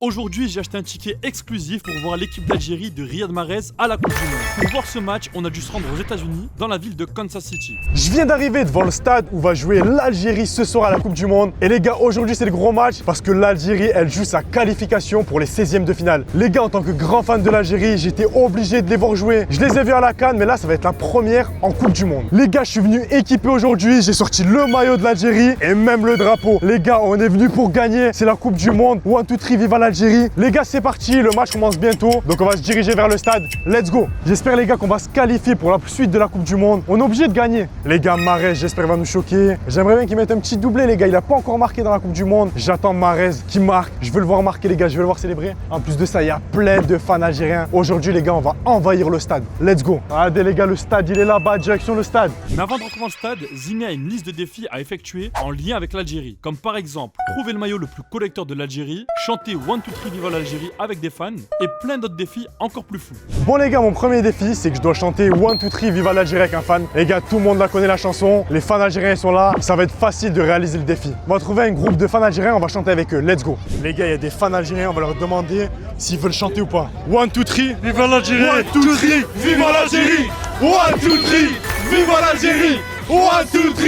Aujourd'hui, j'ai acheté un ticket exclusif pour voir l'équipe d'Algérie de Riyad Mahrez à la Coupe du Monde. Pour voir ce match, on a dû se rendre aux États-Unis, dans la ville de Kansas City. Je viens d'arriver devant le stade où va jouer l'Algérie ce soir à la Coupe du Monde. Et les gars, aujourd'hui c'est le gros match parce que l'Algérie, elle joue sa qualification pour les 16e de finale. Les gars, en tant que grand fan de l'Algérie, j'étais obligé de les voir jouer. Je les ai vus à la CAN, mais là, ça va être la première en Coupe du Monde. Les gars, je suis venu équipé aujourd'hui. J'ai sorti le maillot de l'Algérie et même le drapeau. Les gars, on est venu pour gagner. C'est la Coupe du Monde. 1, 2, 3, vive l'Algérie. Les gars, c'est parti. Le match commence bientôt. Donc, on va se diriger vers le stade. Let's go. J'espère, les gars, qu'on va se qualifier pour la suite de la Coupe du Monde. On est obligé de gagner. Les gars, Mahrez, j'espère qu'il va nous choquer. J'aimerais bien qu'il mette un petit doublé, les gars. Il n'a pas encore marqué dans la Coupe du Monde. J'attends Mahrez qui marque. Je veux le voir marquer, les gars. Je veux le voir célébrer. En plus de ça, il y a plein de fans algériens. Aujourd'hui, les gars, on va envahir le stade. Let's go. Regardez, les gars, le stade, il est là-bas, direction le stade. Mais avant de rentrer dans le stade, Zimi a une liste de défis à effectuer en lien avec l'Algérie. Comme par exemple, trouver le maillot le plus collecteur de l'Algérie, chanter 1, 2, 3, vive l'Algérie avec des fans et plein d'autres défis encore plus fous. Bon, les gars, mon premier défi, c'est que je dois chanter 1, 2, 3, vive l'Algérie avec un fan. Les gars, tout le monde la connaît, la chanson. Les fans algériens sont là. Ça va être facile de réaliser le défi. On va trouver un groupe de fans algériens, on va chanter avec eux. Let's go. Les gars, il y a des fans algériens, on va leur demander s'ils veulent chanter ou pas. 1, 2, 3, vive l'Algérie. 1, 2, 3, vive l'Algérie. 1, 2, 3, vive l'Algérie. 1, 2, 3,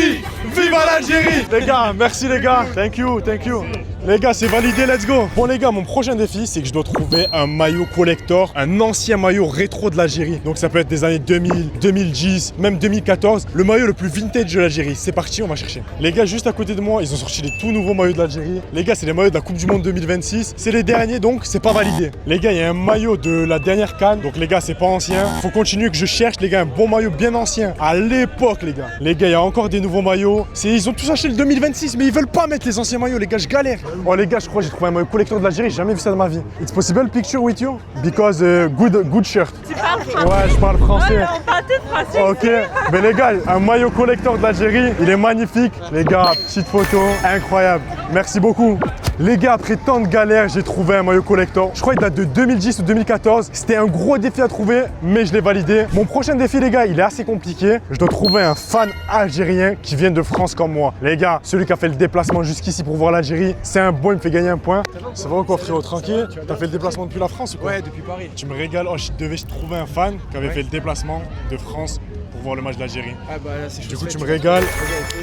vive l'Algérie. Les gars, merci les gars. Thank you, thank you. Les gars, c'est validé, let's go. Bon les gars, mon prochain défi, c'est que je dois trouver un maillot collector, un ancien maillot rétro de l'Algérie. Donc ça peut être des années 2000, 2010, même 2014. Le maillot le plus vintage de l'Algérie. C'est parti, on va chercher. Les gars, juste à côté de moi, ils ont sorti les tout nouveaux maillots de l'Algérie. Les gars, c'est les maillots de la Coupe du Monde 2026. C'est les derniers, donc c'est pas validé. Les gars, il y a un maillot de la dernière CAN. Donc les gars, c'est pas ancien. Faut continuer que je cherche, les gars, un bon maillot bien ancien. À l'époque, les gars. Les gars, il y a encore des nouveaux maillots. Ils ont tous acheté le 2026, mais ils veulent pas mettre les anciens maillots, les gars, je galère. Oh les gars, je crois que j'ai trouvé un maillot collector de l'Algérie, j'ai jamais vu ça de ma vie. It's possible picture with you? Because good shirt. Tu parles français? Ouais, je parle français. Ouais, on parle tout français. Ok, mais les gars, un maillot collector de l'Algérie, il est magnifique. Les gars, petite photo, incroyable. Merci beaucoup. Les gars, après tant de galères, j'ai trouvé un maillot collector. Je crois qu'il date de 2010 ou 2014. C'était un gros défi à trouver, mais je l'ai validé. Mon prochain défi, les gars, il est assez compliqué. Je dois trouver un fan algérien qui vient de France comme moi. Les gars, celui qui a fait le déplacement jusqu'ici pour voir l'Algérie, c'est un bon, il me fait gagner un point. Ça va quoi, frérot? Tranquille? T'as fait le déplacement depuis la France ou quoi? Ouais, depuis Paris. Tu me régales. Oh, je devais trouver un fan qui avait fait le déplacement de France pour voir le match de l'Algérie. Ah bah là, c'est Du coup, tu me régales.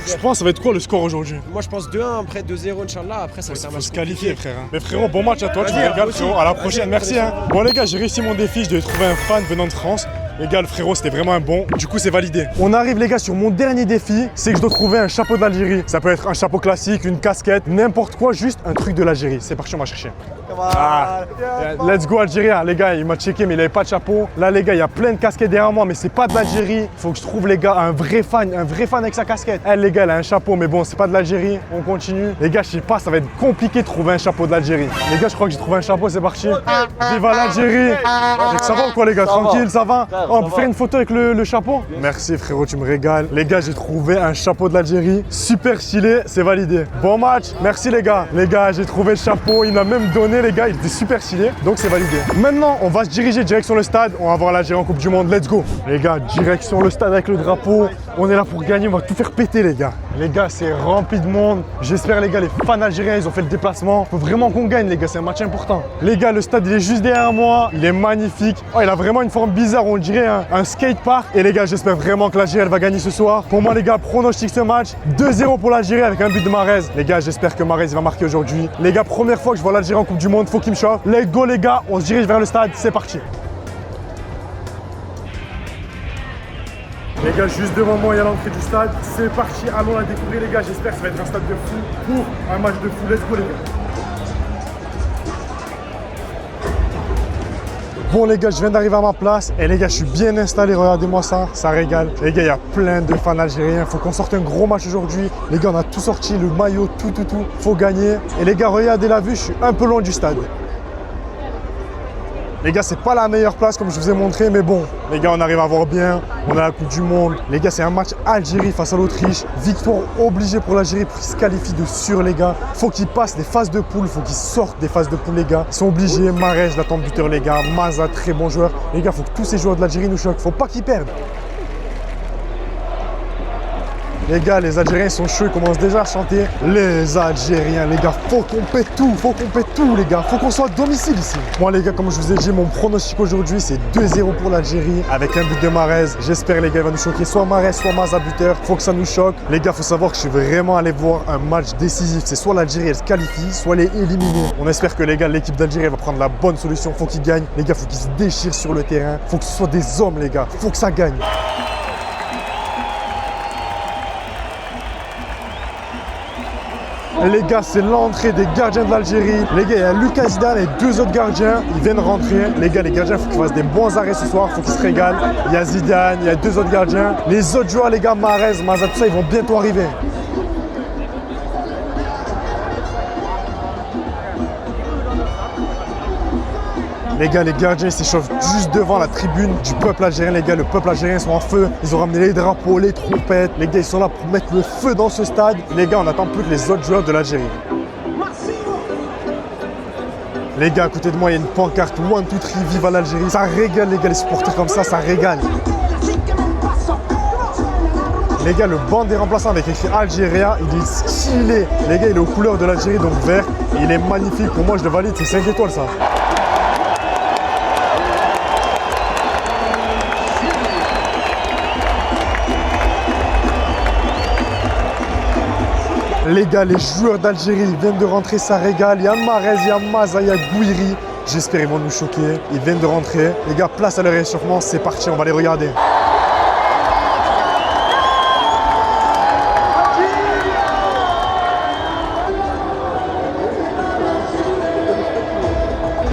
Je pense que ça va être quoi le score aujourd'hui? Moi, je pense 2-1, après 2-0, Inch'Allah. Après, ça va être un Il faut match se qualifier, compliqué. frère. Mais frérot, bon match à toi, tu me Vas-y, régales, moi aussi. frérot. À la prochaine, Vas-y, merci. Hein. Bon, les gars, j'ai réussi mon défi. Je devais trouver un fan venant de France. Les gars, le frérot, c'était vraiment un bon. Du coup, c'est validé. On arrive, les gars, sur mon dernier défi. C'est que je dois trouver un chapeau d'Algérie. Ça peut être un chapeau classique, une casquette, n'importe quoi, juste un truc de l'Algérie. C'est parti, on va chercher. Ah, let's go Algérie, les gars, il m'a checké mais il avait pas de chapeau. Là les gars, il y a plein de casquettes derrière moi mais c'est pas de l'Algérie. Faut que je trouve les gars un vrai fan avec sa casquette. Elle les gars, elle a un chapeau mais bon, c'est pas de l'Algérie. On continue. Les gars, je sais pas, ça va être compliqué de trouver un chapeau de l'Algérie. Les gars, je crois que j'ai trouvé un chapeau, c'est parti. Viva l'Algérie. Ça va ou quoi les gars? Tranquille, ça va? Oh, on peut faire une photo avec le chapeau? Merci frérot, tu me régales. Les gars, j'ai trouvé un chapeau de l'Algérie. Super stylé, c'est validé. Bon match, merci les gars. Les gars, j'ai trouvé le chapeau, il m'a même donné les gars, il était super stylé, donc c'est validé. Maintenant, on va se diriger direction le stade, on va voir l'Algérie en Coupe du Monde, let's go. Les gars, direction le stade avec le drapeau, on est là pour gagner, on va tout faire péter les gars. Les gars, c'est rempli de monde. J'espère les gars, les fans algériens, ils ont fait le déplacement. Faut vraiment qu'on gagne les gars, c'est un match important. Les gars, le stade, il est juste derrière moi, il est magnifique. Oh, il a vraiment une forme bizarre, on dirait un skatepark. Et les gars, j'espère vraiment que l'Algérie, elle va gagner ce soir. Pour moi les gars, pronostic ce match, 2-0 pour l'Algérie avec un but de Mahrez. Les gars, j'espère que Mahrez va marquer aujourd'hui. Les gars, première fois que je vois l'Algérie en Coupe du Monde, faut qu'il me chauffe. Let's go les gars, on se dirige vers le stade, c'est parti. Les gars, juste devant moi, il y a l'entrée du stade. C'est parti, allons la découvrir les gars. J'espère que ça va être un stade de fou pour un match de fou. Let's go les gars. Bon les gars, je viens d'arriver à ma place et les gars, je suis bien installé, regardez-moi ça, ça régale. Les gars, il y a plein de fans algériens, faut qu'on sorte un gros match aujourd'hui. Les gars, on a tout sorti, le maillot, tout, faut gagner. Et les gars, regardez la vue, je suis un peu loin du stade. Les gars, c'est pas la meilleure place comme je vous ai montré, mais bon, les gars, on arrive à voir bien. On a la Coupe du Monde. Les gars, c'est un match Algérie face à l'Autriche. Victoire obligée pour l'Algérie pour qu'ils se qualifient de sûr, les gars. Faut qu'ils passent les phases de poule, faut qu'ils sortent des phases de poule, les gars. Ils sont obligés. Mahrez, l'attente buteur, les gars. Maza, très bon joueur. Les gars, faut que tous ces joueurs de l'Algérie nous choquent. Faut pas qu'ils perdent. Les gars, les Algériens sont chauds, ils commencent déjà à chanter. Les Algériens, les gars, faut qu'on pète tout, les gars. Faut qu'on soit à domicile ici. Moi, les gars, comme je vous ai dit, mon pronostic aujourd'hui, c'est 2-0 pour l'Algérie avec un but de Mahrez. J'espère, les gars, il va nous choquer. Soit Mahrez, soit Maza buteur. Faut que ça nous choque. Les gars, faut savoir que je suis vraiment allé voir un match décisif. C'est soit l'Algérie, elle se qualifie, soit elle est éliminée. On espère que, les gars, l'équipe d'Algérie va prendre la bonne solution. Faut qu'ils gagnent. Les gars, faut qu'ils se déchirent sur le terrain. Faut que ce soit des hommes, les gars. Faut que ça gagne. Les gars, c'est l'entrée des gardiens de l'Algérie. Les gars, il y a Lucas Zidane et 2 autres gardiens. Ils viennent rentrer. Les gars, les gardiens, il faut qu'ils fassent des bons arrêts ce soir. Il faut qu'ils se régalent. Il y a Zidane, il y a 2 autres gardiens. Les autres joueurs, les gars, Mahrez, Maza, tout ça, ils vont bientôt arriver. Les gars, les gardiens, ils s'échauffent juste devant la tribune du peuple algérien. Les gars, le peuple algérien sont en feu. Ils ont ramené les drapeaux, les trompettes. Les gars, ils sont là pour mettre le feu dans ce stade. Les gars, on n'attend plus que les autres joueurs de l'Algérie. Les gars, à côté de moi, il y a une pancarte 1, 2, 3, vive à l'Algérie. Ça régale, les gars, les supporters comme ça régale. Les gars, le banc des remplaçants avec écrit Algéria, il est stylé. Les gars, il est aux couleurs de l'Algérie, donc vert. Il est magnifique. Pour moi, je le valide, c'est 5 étoiles, ça. Les gars, les joueurs d'Algérie viennent de rentrer, ça régale. Il y a Mahrez, il y a Maza, il y a Gouiri. J'espère qu'ils vont nous choquer. Ils viennent de rentrer. Les gars, place à leur réchauffement, c'est parti, on va les regarder.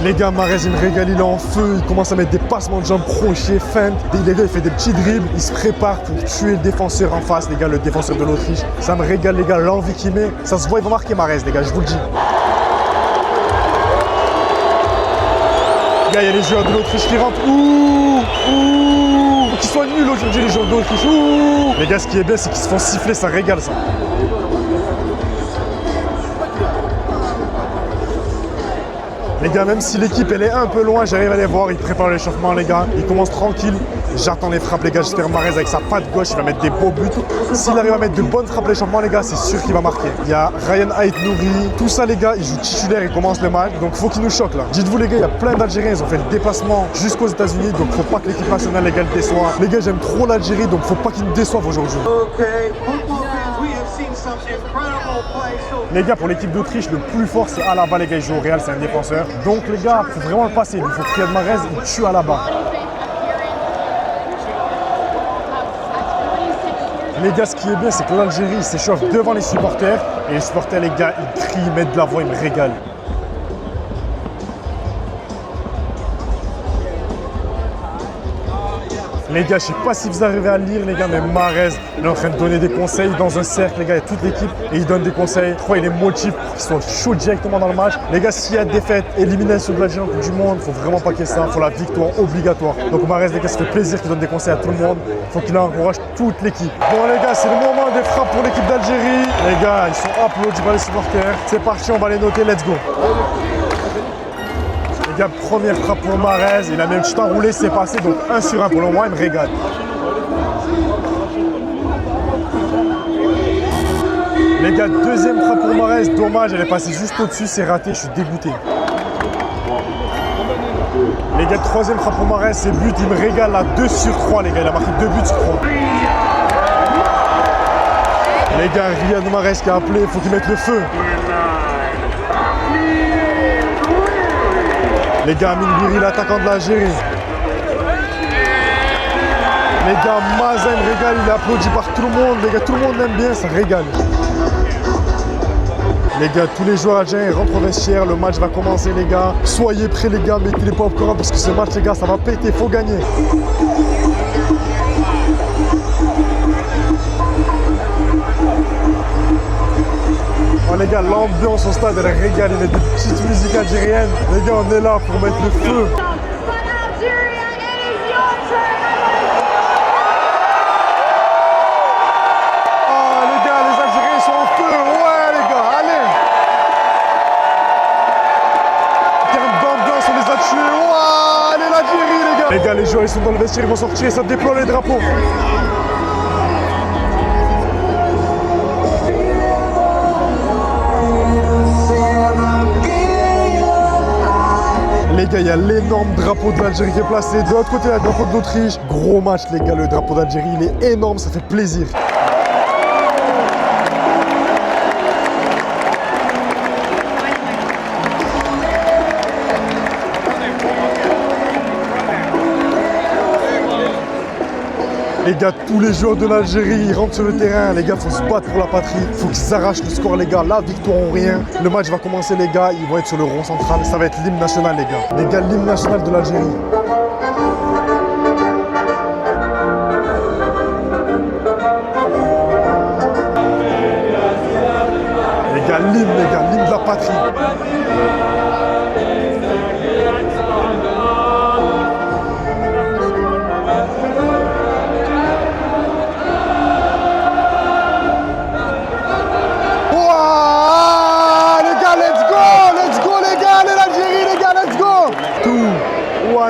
Les gars, Mahrez, il me régale, il est en feu, il commence à mettre des passements de jambes, crochets, feintes. Les gars, il fait des petits dribbles, il se prépare pour tuer le défenseur en face, les gars, le défenseur de l'Autriche. Ça me régale, les gars, l'envie qu'il met. Ça se voit, il va marquer Mahrez, les gars, je vous le dis. Les gars, il y a les joueurs de l'Autriche qui rentrent. Ouh, ouh, faut qu'ils soient nuls aujourd'hui, les joueurs de l'Autriche. Ouh. Les gars, ce qui est bien, c'est qu'ils se font siffler, ça régale, ça. Les gars, même si l'équipe elle est un peu loin, j'arrive à les voir, ils préparent l'échauffement, les gars. Ils commencent tranquille. J'attends les frappes, les gars. J'espère Mahrez avec sa patte gauche, il va mettre des beaux buts. S'il arrive à mettre de bonnes frappes à l'échauffement, les gars, c'est sûr qu'il va marquer. Il y a Ryan Aït-Nouri, tout ça, les gars, ils jouent titulaire, ils commencent le match. Donc faut qu'ils nous choquent là. Dites-vous, les gars, il y a plein d'Algériens, ils ont fait le déplacement jusqu'aux États-Unis. Donc faut pas que l'équipe nationale, les gars, le déçoit. Les gars, j'aime trop l'Algérie, donc faut pas qu'ils nous déçoivent aujourd'hui. Les gars, pour l'équipe d'Autriche, le plus fort c'est Alaba, les gars, il joue au Real, c'est un défenseur. Donc les gars, il faut vraiment le passer. Il faut que Riyad Mahrez, il tue Alaba. Les gars, ce qui est bien, c'est que l'Algérie s'échauffe devant les supporters. Et les supporters, les gars, ils crient, ils mettent de la voix, ils me régalent. Les gars, je sais pas si vous arrivez à le lire, les gars, mais Mahrez, il est en train de donner des conseils dans un cercle, les gars, il y a toute l'équipe et il donne des conseils. Je crois qu'il les motive pour qu'ils soient chauds directement dans le match. Les gars, s'il y a défaite, élimination de l'Algérie en Coupe du Monde, il faut vraiment pas qu'il y ait ça, il faut la victoire obligatoire. Donc Mahrez, les gars, ça fait plaisir qu'il donne des conseils à tout le monde. Il faut qu'il encourage toute l'équipe. Bon, les gars, c'est le moment des frappes pour l'équipe d'Algérie. Les gars, ils sont applaudis par les supporters. C'est parti, on va les noter, let's go. Les gars, première frappe pour Mahrez, il a même tout enroulé, c'est passé, donc 1 sur 1 pour le moment, il me régale. Les gars, deuxième frappe pour Mahrez, dommage, elle est passée juste au-dessus, c'est raté, je suis dégoûté. Les gars, troisième frappe pour Mahrez, c'est but, il me régale là, 2 sur 3, les gars, il a marqué 2 buts sur 3. Les gars, Riyad Mahrez qui a appelé, il faut qu'il mette le feu. Les gars, Amine Gouiri, l'attaquant de l'Algérie. Les gars, Maza, il me régale, il est applaudi par tout le monde. Les gars, tout le monde l'aime bien, ça régale. Les gars, tous les joueurs algériens rentrent au vestiaire, le match va commencer, les gars. Soyez prêts, les gars, mettez les popcorn parce que ce match, les gars, ça va péter, faut gagner. Oh les gars, l'ambiance au stade, elle régale, il y a des petites musiques algériennes. Les gars, on est là pour mettre le feu. Oh les gars, les Algériens sont en feu. Ouais les gars, allez. En termes d'ambiance, on les a tués. Ouais, allez l'Algérie les gars. Les gars, les joueurs, ils sont dans le vestiaire, ils vont sortir, ça déploie les drapeaux. Les gars, il y a l'énorme drapeau de l'Algérie qui est placé. De l'autre côté, il y a le drapeau de l'Autriche. Gros match, les gars. Le drapeau d'Algérie, il est énorme. Ça fait plaisir. Les gars, tous les joueurs de l'Algérie, ils rentrent sur le terrain. Les gars, faut se battre pour la patrie. Faut qu'ils arrachent le score, les gars. La victoire ou rien. Le match va commencer, les gars. Ils vont être sur le rond central. Ça va être l'hymne national, les gars. Les gars, l'hymne national de l'Algérie. Les gars, l'hymne de la patrie.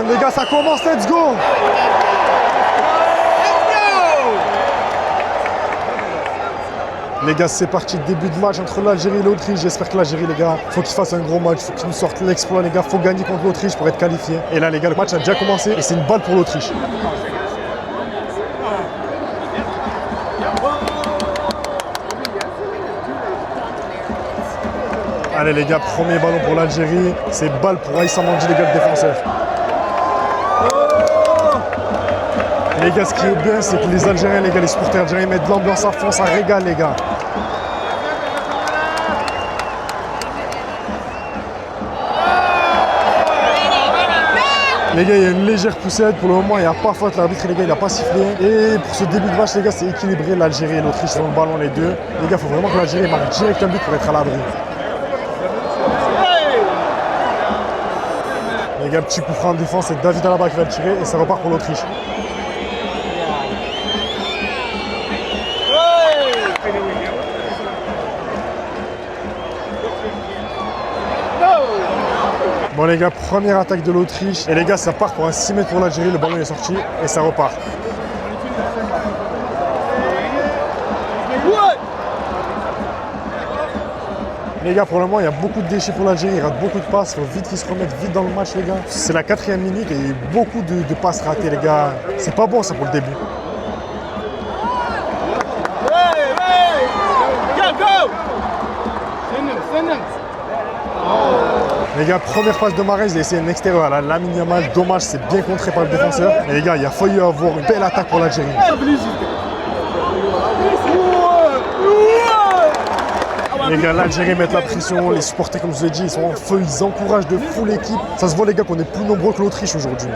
Les gars, ça commence, let's go! Les gars, c'est parti, début de match entre l'Algérie et l'Autriche. J'espère que l'Algérie, les gars, faut qu'ils fassent un gros match, faut qu'ils nous sortent l'exploit, les gars. Faut gagner contre l'Autriche pour être qualifié. Et là, les gars, le match a déjà commencé et c'est une balle pour l'Autriche. Allez, les gars, premier ballon pour l'Algérie. C'est balle pour Aïssa Mandi, les gars, le défenseur. Les gars, ce qui est bien, c'est que les Algériens, les gars, les supporters algériens mettent de l'ambiance à fond, ça régale, les gars. Les gars, il y a une légère poussette. Pour le moment, il n'y a pas faute. L'arbitre, les gars, il n'a pas sifflé. Et pour ce début de match, les gars, c'est équilibré. L'Algérie et l'Autriche ont le ballon, les deux. Les gars, il faut vraiment que l'Algérie marque direct un but pour être à l'abri. Les gars, petit coup franc en défense, c'est David Alaba qui va le tirer et ça repart pour l'Autriche. Bon les gars, première attaque de l'Autriche. Et les gars, ça part pour un 6 mètres pour l'Algérie. Le ballon est sorti et ça repart. Les gars, pour le moment, il y a beaucoup de déchets pour l'Algérie. Il rate beaucoup de passes. Il faut vite qu'ils se remettent vite dans le match, les gars. C'est la 4e minute et il y a eu beaucoup de passes ratées, les gars. C'est pas bon, ça, pour le début. Les gars, première passe de Mahrez, il a essayé un extérieur à Lamine Yamal. Dommage, c'est bien contré par le défenseur. Mais les gars, il a failli avoir une belle attaque pour l'Algérie. Les gars, l'Algérie met la pression, les supporters, comme je vous ai dit, ils sont en feu, ils encouragent de fou l'équipe. Ça se voit, les gars, qu'on est plus nombreux que l'Autriche aujourd'hui.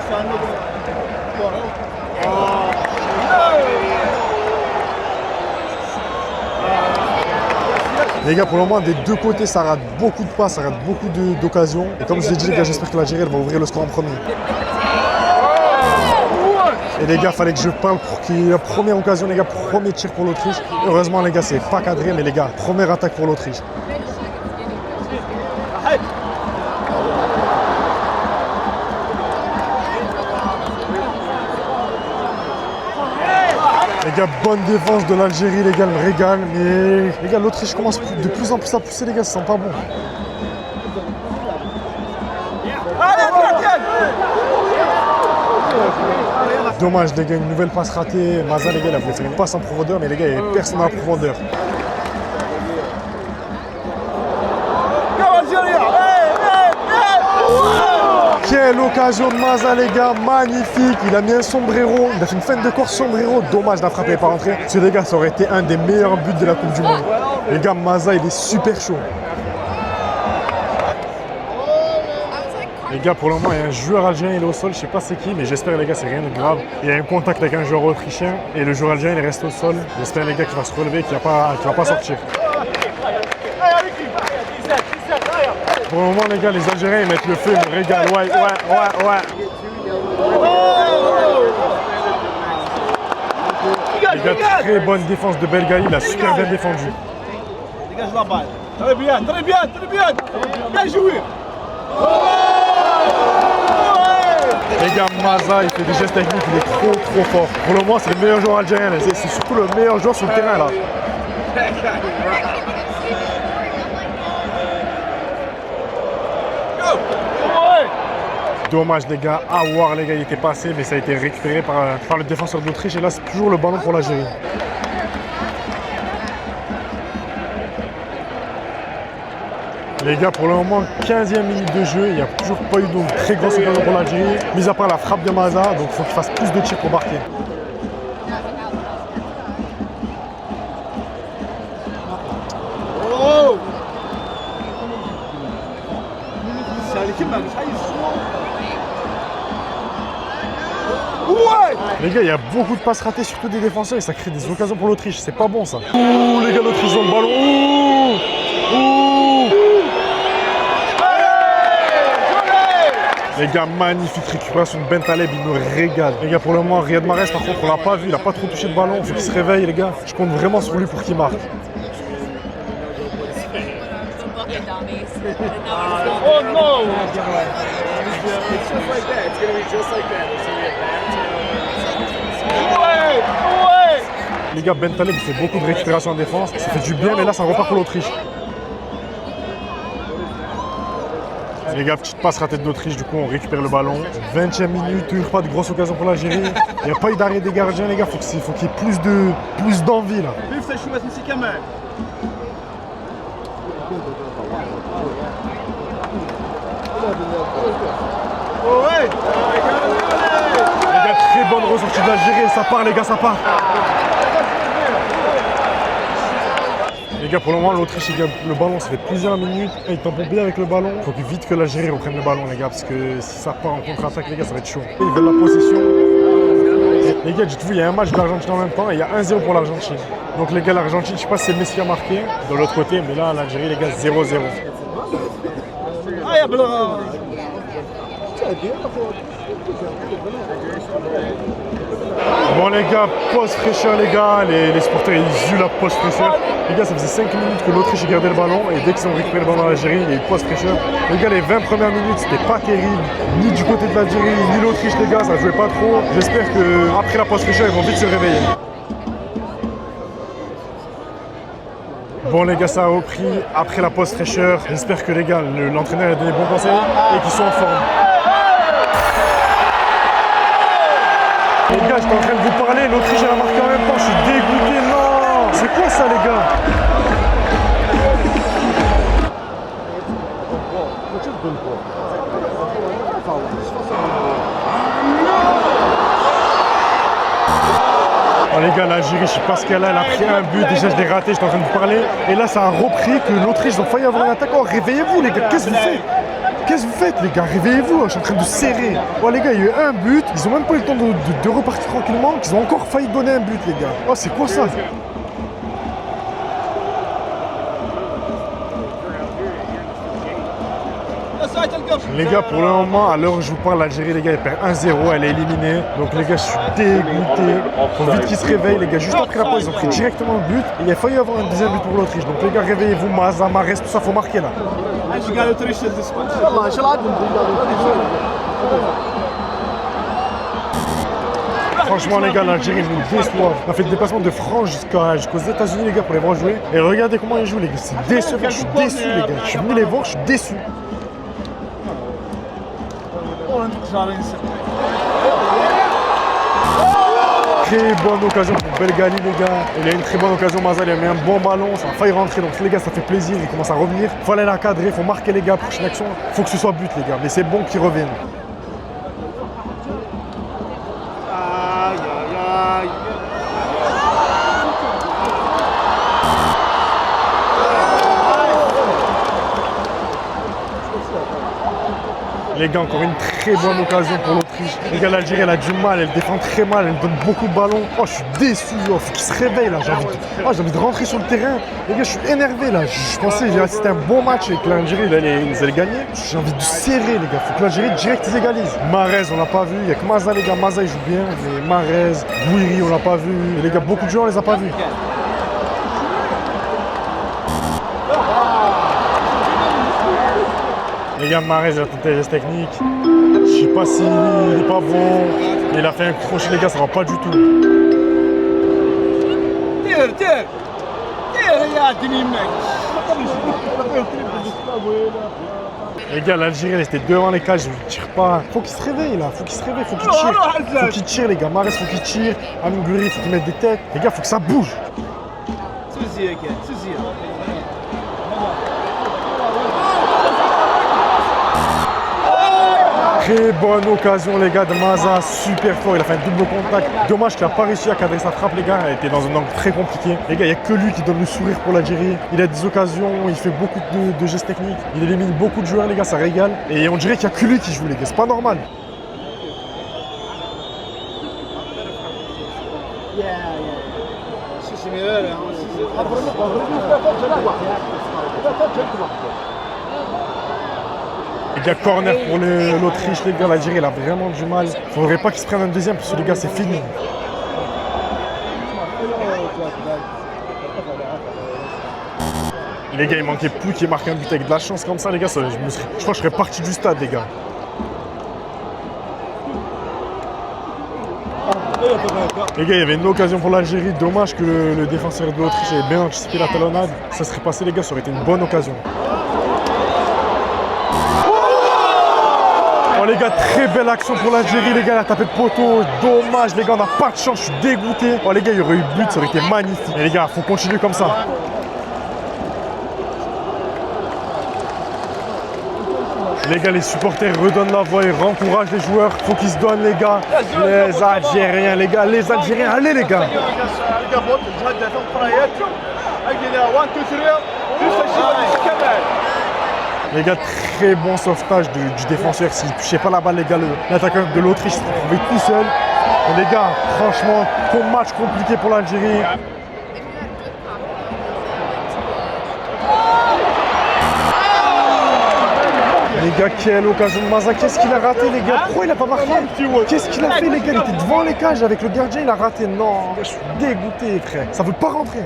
Les gars, pour le moment, des deux côtés, ça rate beaucoup de passes, ça rate beaucoup d'occasions. Et comme je vous ai dit, les gars, j'espère que l'Algérie va ouvrir le score en premier. Et les gars, fallait que je parle pour qu'il y ait la première occasion, les gars, premier tir pour l'Autriche. Heureusement, les gars, c'est pas cadré, mais les gars, première attaque pour l'Autriche. Les gars, bonne défense de l'Algérie, les gars, me régale. Mais les gars, l'Autriche commence de plus en plus à pousser, les gars, ça sent pas bon. Dommage, les gars, une nouvelle passe ratée. Maza, les gars, il a voulu faire une passe en profondeur, mais les gars, il n'y avait personne à la profondeur. Quelle occasion de Maza, les gars, magnifique. Il a mis un sombrero, il a fait une feinte de corps sombrero. Dommage, la frappe n'est pas rentrée. Parce que les gars, ça aurait été un des meilleurs buts de la Coupe du Monde. Les gars, Maza, il est super chaud. Les gars, pour le moment, il y a un joueur algérien, il est au sol, je sais pas c'est qui, mais j'espère, les gars, c'est rien de grave. Il y a un contact avec un joueur autrichien et le joueur algérien, il reste au sol. J'espère, les gars, qu'il va se relever, qu'il va pas sortir. Pour le moment, les gars, les Algériens, ils mettent le feu, ils me régalent. Ouais. Les gars, très bonne défense de Belgaï, il a super bien défendu. Dégage la balle. Très bien. Bien joué. Les gars, Maza, il fait des gestes techniques, il est trop fort. Pour le moment, c'est le meilleur joueur algérien, c'est surtout le meilleur joueur sur le terrain là. Dommage les gars, Aouar les gars, il était passé, mais ça a été récupéré par le défenseur d'Autriche. Et là, c'est toujours le ballon pour l'Algérie. Les gars, pour le moment, 15e minute de jeu, il n'y a toujours pas eu de très grosse occasion pour l'Algérie, mis à part la frappe de Maza, donc il faut qu'il fasse plus de tirs pour marquer. Les gars, il y a beaucoup de passes ratées, surtout des défenseurs, et ça crée des occasions pour l'Autriche. C'est pas bon ça. Ouh, les gars, l'Autriche ont le ballon. Ouh, ouh. Les gars, magnifique récupération de Bentaleb, il me régale. Les gars, pour le moment, Riyad Mahrez, par contre, on l'a pas vu, il a pas trop touché de ballon. Il faut qu'il se réveille, les gars. Je compte vraiment sur lui pour qu'il marque. Oh no! It's just like that. It's gonna be just like that. It's gonna be a bad Ouais! Ouais! Les gars, Bentaleb, il fait beaucoup de récupération en défense. Ça fait du bien, mais là, ça repart pour l'Autriche. Les gars, petite passe ratée de l'Autriche, du coup, on récupère le ballon. 20e minute, toujours pas de grosse occasion pour l'Algérie. Il n'y a pas eu d'arrêt des gardiens, les gars. Faut qu'il y ait plus d'envie, là. نفسي اشوف نسي كمان Ouais! Les gars, très bonne ressortie de l'Algérie. Ça part, les gars, ça part. Les gars, pour le moment, l'Autriche, il gagne le ballon. Ça fait plusieurs minutes. Et ils tampent bien avec le ballon. Il faut vite que l'Algérie reprenne le ballon, les gars. Parce que si ça part en contre-attaque, les gars, ça va être chaud. Ils veulent la possession. Et les gars, dites-vous, il y a un match de l'Argentine en même temps. Et il y a 1-0 pour l'Argentine. Donc, les gars, l'Argentine, je sais pas si c'est Messi qui a marqué. De l'autre côté, mais là, l'Algérie, les gars, 0-0. Ah يا بلا Bon les gars, pause fraîcheur les gars, les supporters ils jouent la pause fraîcheur. Les gars, ça faisait 5 minutes que l'Autriche gardait le ballon et dès qu'ils ont récupéré le ballon à l'Algérie, il y a eu pause fraîcheur. Les gars, les 20 premières minutes, c'était pas terrible, ni du côté de l'Algérie, ni l'Autriche les gars, ça jouait pas trop. J'espère qu'après la pause fraîcheur, ils vont vite se réveiller. Bon les gars, ça a repris après la pause fraîcheur. J'espère que les gars, l'entraîneur a donné bons conseils et qu'ils sont en forme. Les gars, j'étais en train de vous parler, l'Autriche elle a marqué en même temps, je suis dégoûté, non! C'est quoi ça les gars? Oh les gars, l'Algérie, je sais pas ce qu'elle a pris un but, déjà je l'ai raté, j'étais en train de vous parler. Et là ça a repris que l'Autriche, ils ont failli avoir un attaque. Oh réveillez-vous les gars, qu'est-ce que vous faites? Qu'est-ce que vous faites les gars? Réveillez-vous, je suis en train de serrer. Oh les gars, il y a eu un but, ils ont même pas eu le temps de repartir tranquillement, qu'ils ont encore failli donner un but les gars. Oh c'est quoi ça? Les gars, pour le moment, à l'heure où je vous parle, l'Algérie, les gars, elle perd 1-0, elle est éliminée. Donc les gars, je suis dégoûté. Faut vite qu'ils se réveillent, les gars. Juste après la pause, ils ont pris directement le but. Et il a failli avoir un deuxième but pour l'Autriche. Donc les gars, réveillez-vous, Maza, Mahrez, tout ça, faut marquer là. Franchement les gars, l'Algérie nous déçoit. On a fait le déplacement de France jusqu'aux États-Unis les gars pour les voir jouer. Et regardez comment ils jouent les gars, c'est décevant, je suis déçu les gars. Je suis venu les voir, je suis déçu. Très bonne occasion pour Belgali les gars. Il a une très bonne occasion, Maza il a mis un bon ballon, ça a failli rentrer. Donc les gars ça fait plaisir, il commence à revenir. Faut aller la cadrer, faut marquer les gars, prochaine action. Faut que ce soit but les gars, mais c'est bon qu'ils reviennent. Les gars, encore une très bonne occasion pour l'Autriche. Les gars, l'Algérie, elle a du mal, elle défend très mal, elle donne beaucoup de ballons. Oh, je suis déçu, oh, faut qu'ils se réveillent là. J'ai envie de rentrer sur le terrain. Les gars, je suis énervé là. Je pensais que c'était un bon match et que l'Algérie, ils allaient gagner. J'ai envie de serrer, les gars. Faut que l'Algérie direct ils égalisent. Mahrez, on l'a pas vu. Il y a que Maza, les gars. Maza, il joue bien. Mais Mahrez, Bouiri, on l'a pas vu. Et les gars, beaucoup de gens, on les a pas vus. Les gars, Mahrez a tenté les gestes techniques. Je sais pas s'il est pas bon. Il a fait un crochet, les gars, ça va pas du tout. Tire يا دني معك Les gars, l'Algérie, elle était devant les cages, il tire pas. Faut qu'il se réveille là, faut qu'il se réveille, faut qu'il tire. Faut qu'il tire, les gars. Mahrez, faut qu'il tire. Amine Gouiri, faut qu'il mette des têtes. Les gars, faut que ça bouge. Très bonne occasion les gars de Maza, super fort, il a fait un double contact. Dommage qu'il n'a pas réussi à cadrer sa frappe les gars, elle était dans un angle très compliqué. Les gars, il n'y a que lui qui donne le sourire pour l'Algérie. Il a des occasions, il fait beaucoup de gestes techniques, il élimine beaucoup de joueurs les gars, ça régale. Et on dirait qu'il n'y a que lui qui joue les gars, c'est pas normal. Les gars, corner pour l'Autriche, les gars, l'Algérie, elle a vraiment du mal. Faudrait pas qu'ils se prennent un deuxième parce que les gars, c'est fini. Les gars, il manquait plus qu'il marque un but avec de la chance comme ça, les gars. Je crois que je serais parti du stade, les gars. Les gars, il y avait une occasion pour l'Algérie. Dommage que le défenseur de l'Autriche ait bien anticipé la talonnade. Ça serait passé, les gars, ça aurait été une bonne occasion. Oh les gars, très belle action pour l'Algérie, les gars, elle a tapé de poteau, dommage les gars, on n'a pas de chance, je suis dégoûté. Oh les gars, il y aurait eu but, ça aurait été magnifique. Et les gars, faut continuer comme ça. Les gars, les supporters redonnent la voix et rencouragent les joueurs. Faut qu'ils se donnent les gars. Les Algériens, les gars, les Algériens, allez les gars. Les gars, très bon sauvetage du défenseur. S'il ne touchait pas la balle, les gars, l'attaquant de l'Autriche se trouvait tout seul. Et les gars, franchement, match compliqué pour l'Algérie. Les gars, quelle occasion de Maza. Qu'est-ce qu'il a raté, les gars? Pourquoi il n'a pas marqué? Qu'est-ce qu'il a fait, les gars? Il était devant les cages avec le gardien, il a raté. Non, je suis dégoûté, frère. Ça ne veut pas rentrer.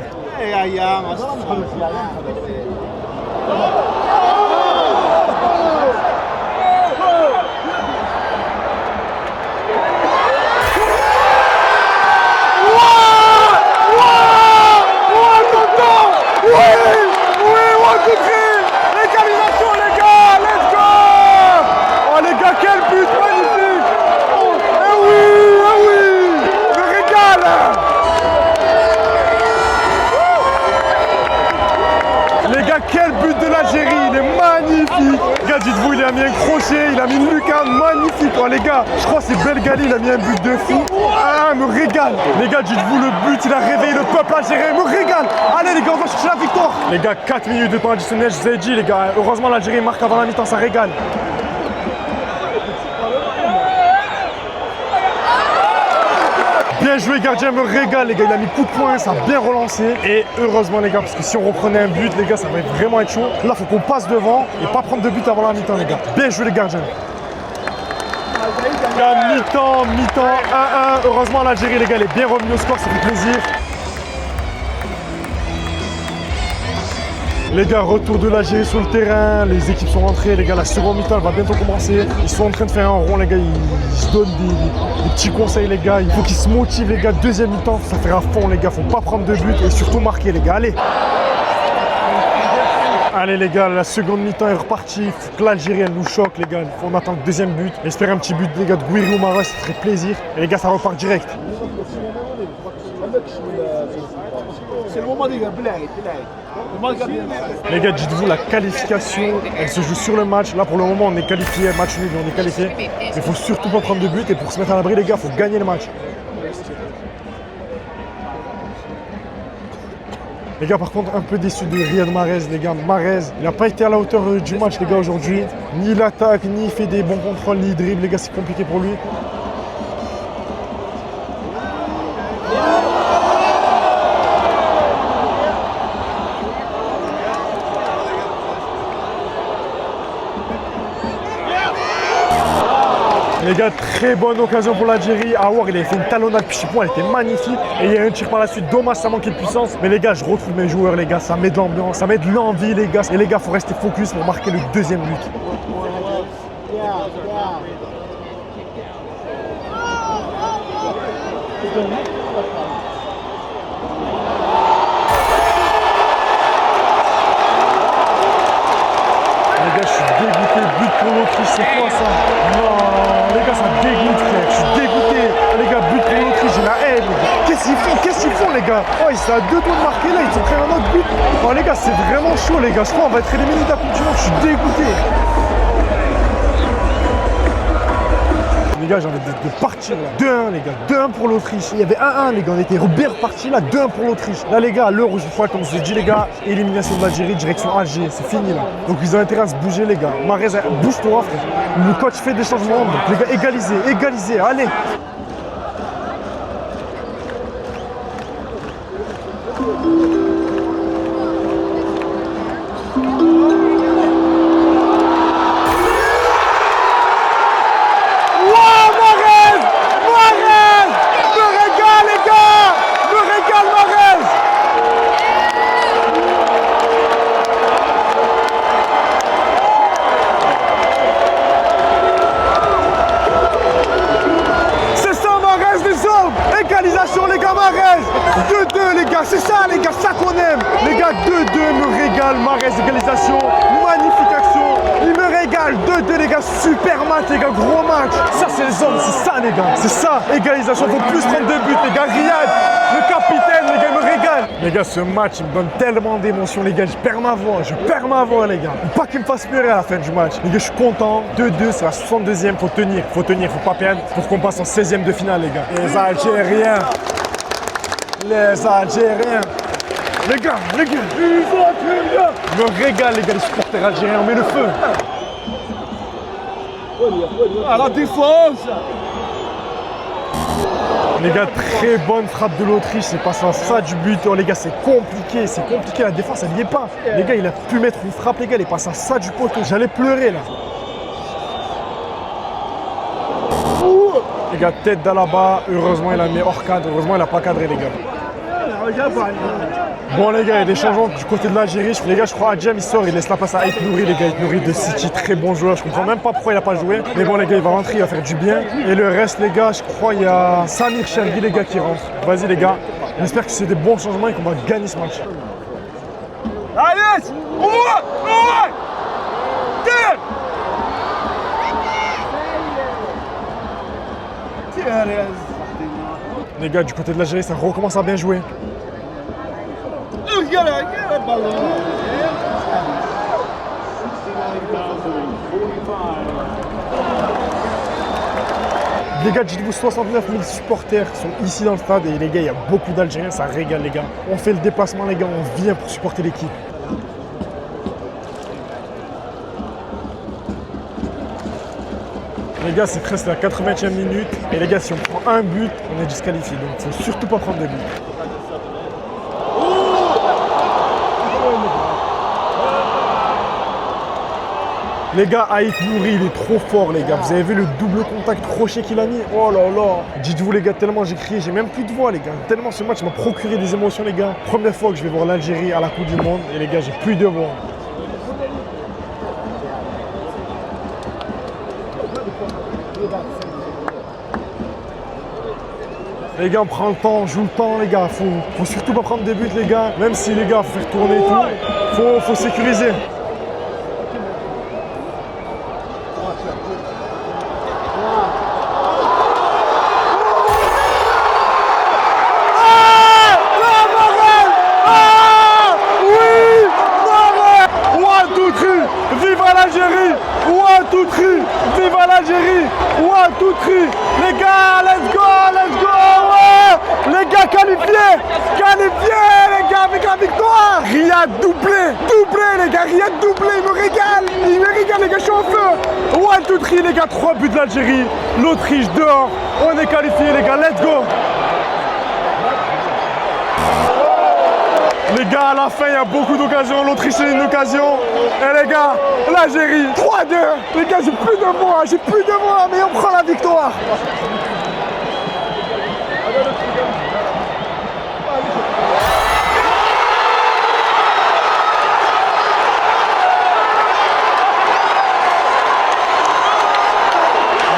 Dites-vous, il a mis un crochet, il a mis une lucarne, magnifique. Oh les gars, je crois que c'est Belgali, il a mis un but de fou. Ah, me régale. Les gars, dites-vous, le but, il a réveillé le peuple algérien, me régale. Allez les gars, on va chercher la victoire. Les gars, 4 minutes de temps additionnel, je vous ai dit les gars, heureusement l'Algérie marque avant la mi-temps, ça régale. Bien joué, gardien, me régale, les gars. Il a mis coup de poing, ça a bien relancé. Et heureusement, les gars, parce que si on reprenait un but, les gars, ça va vraiment être chaud. Là, il faut qu'on passe devant et pas prendre de but avant la mi-temps, les gars. Bien joué, les gardiens. Mi-temps, 1-1. Heureusement, l'Algérie, les gars, elle est bien revenue au score, ça fait plaisir. Les gars, retour de l'Algérie sur le terrain, les équipes sont rentrées, les gars, la seconde mi-temps elle va bientôt commencer. Ils sont en train de faire un rond, les gars, ils se donnent des petits conseils, les gars. Il faut qu'ils se motivent, les gars. Deuxième mi-temps, faut faire à fond, les gars. Faut pas prendre de but et surtout marquer, les gars. Allez! Allez, les gars, la seconde mi-temps est repartie. Faut que l'Algérie, elle nous choque, les gars. Faut qu'on attende le deuxième but. J'espère un petit but, les gars, de Gouiri ou Mahrez, ça ferait plaisir. Et les gars, ça repart direct. C'est le moment des gars, les gars, dites-vous, la qualification, elle se joue sur le match. Là, pour le moment, on est qualifié, match nul, on est qualifié. Mais il faut surtout pas prendre de but. Et pour se mettre à l'abri, les gars, il faut gagner le match. Les gars, par contre, un peu déçu de Riyad Mahrez, les gars. Mahrez, il n'a pas été à la hauteur du match, les gars, aujourd'hui. Ni l'attaque, ni il fait des bons contrôles, ni dribble, les gars, c'est compliqué pour lui. Les gars, très bonne occasion pour l'Algérie. Aouar, il avait fait une talonnade pied-point, elle était magnifique. Et il y a un tir par la suite, dommage, ça manquait de puissance. Mais les gars, je retrouve mes joueurs, les gars, ça met de l'ambiance, ça met de l'envie, les gars. Et les gars, il faut rester focus pour marquer le deuxième but. Les gars, je suis dégoûté. pour l'Autriche, c'est quoi ça? Non, les gars, ça dégoûte, frère. Je suis dégoûté. Les gars, but pour l'Autriche, j'ai la haine. Qu'est-ce qu'ils font, les gars? Oh, ils sont à 2 doigts de marquer là, ils ont pris un autre but. Oh, les gars, c'est vraiment chaud, les gars. Je crois qu'on va être éliminé de la Coupe du Monde. Je suis dégoûté. Les gars, j'ai envie de partir là. 2-1, les gars. 2-1 pour l'Autriche. Il y avait 1-1, les gars. On était bien repartis là. 2-1 pour l'Autriche. Là, les gars, à l'heure où je crois, comme je vous ai dit, les gars, élimination de l'Algérie, direction Alger. C'est fini là. Donc, ils ont intérêt à se bouger, les gars. Mahrez, bouge-toi, frère. Le coach fait des changements. Donc, les gars, égalisez. Allez. Égalisation, les gars, Mahrez. 2-2, les gars, c'est ça, les gars, ça qu'on aime. Les gars, 2-2 me régale. Mahrez, égalisation, magnifique action. Il me régale. 2-2, les gars, super match, les gars, gros match. Ça, c'est les hommes, c'est ça, les gars. C'est ça, égalisation. Faut plus prendre 2 buts, les gars. Riyad, le capitaine, les gars, il me régale. Les gars, ce match, il me donne tellement d'émotions, les gars. Je perds ma voix, les gars. Pas qu'il me fasse pleurer à la fin du match. Les gars, je suis content. 2-2, c'est la 62e. Faut tenir, faut pas perdre pour qu'on passe en 16e de finale, les gars. Les Algériens. Les Algériens. Les gars, ils vont plus bien. Me régale, les gars, les supporters algériens, on met le feu. Ah, la défense. Les gars, très bonne frappe de l'Autriche, c'est passé à ça du but. Oh les gars, c'est compliqué, la défense, elle n'y est pas. Les gars, il a pu mettre une frappe, les gars, il est passé à ça du poteau. J'allais pleurer là. Les gars, tête d'Alaba, heureusement il a mis hors cadre, heureusement il n'a pas cadré, les gars. Bon les gars, il y a des changements du côté de l'Algérie. Les gars, je crois Adjem il sort, il laisse la place à Ait Nouri, les gars. Ait Nouri de City, très bon joueur. Je comprends même pas pourquoi il n'a pas joué. Mais bon les gars, il va rentrer, il va faire du bien. Et le reste les gars, je crois il y a Samir Chergui les gars qui rentre. Vas-y les gars, j'espère que c'est des bons changements et qu'on va gagner ce match. Allez, au moins. Les gars, du côté de l'Algérie, ça recommence à bien jouer. Les gars, dites-vous, 69 000 supporters sont ici dans le stade et les gars, il y a beaucoup d'Algériens, ça régale les gars. On fait le déplacement les gars, on vient pour supporter l'équipe. Les gars, c'est presque la 80e minute et les gars, si on prend un but, on est disqualifié. Donc, il ne faut surtout pas prendre de but. Les gars, Ait Nouri, il est trop fort, les gars. Vous avez vu le double contact crochet qu'il a mis? Oh là là. Dites-vous, les gars, tellement j'ai crié, j'ai même plus de voix, les gars. Tellement ce match m'a procuré des émotions, les gars. Première fois que je vais voir l'Algérie à la Coupe du Monde. Et les gars, j'ai plus de voix. Les gars, on prend le temps, on joue le temps, les gars. Faut surtout pas prendre des buts, les gars. Même si, les gars, faut faire tourner et tout. Faut sécuriser. Viva l'Algérie! Ouah, tout cru! Les gars, let's go! Ouais! Les gars, qualifiés! Les gars, avec la victoire! Riyad doublé, les gars, Riyad doublé, il me régale, les gars, je suis en feu! Ouah, tout cru, les gars, 3 buts de l'Algérie, l'Autriche dehors, on est qualifiés, les gars, let's go! Les gars, à la fin, il y a beaucoup d'occasions. L'Autriche, c'est une occasion. Et les gars, l'Algérie, 3-2. Les gars, j'ai plus de voix, mais on prend la victoire.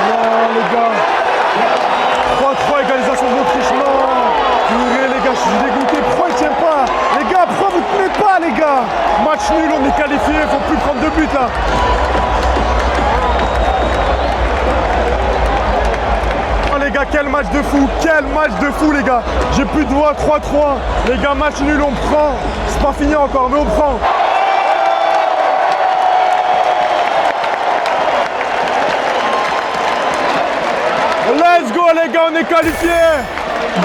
Non, les gars. 3-3, égalisation de l'Autriche. Non. Purée, les gars, je suis dégoûté. Pourquoi il tient pas? Les gars, pourquoi vous tenez pas, les gars? Match nul, on est qualifié, faut plus prendre de buts là. gars, quel match de fou. Quel match de fou, les gars. J'ai plus de voix, 3-3. Les gars, match nul, on prend. C'est pas fini encore, mais on prend. Let's go les gars, on est qualifiés.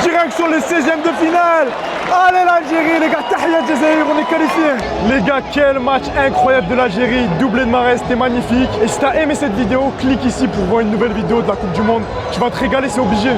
Direct sur les 16e de finale. Allez l'Algérie les gars, Tahiyat Jazair, on est qualifiés. Les gars, quel match incroyable de l'Algérie. Doublé de Mahrez, c'était magnifique. Et si t'as aimé cette vidéo, clique ici pour voir une nouvelle vidéo de la Coupe du Monde. Tu vas te régaler, c'est obligé.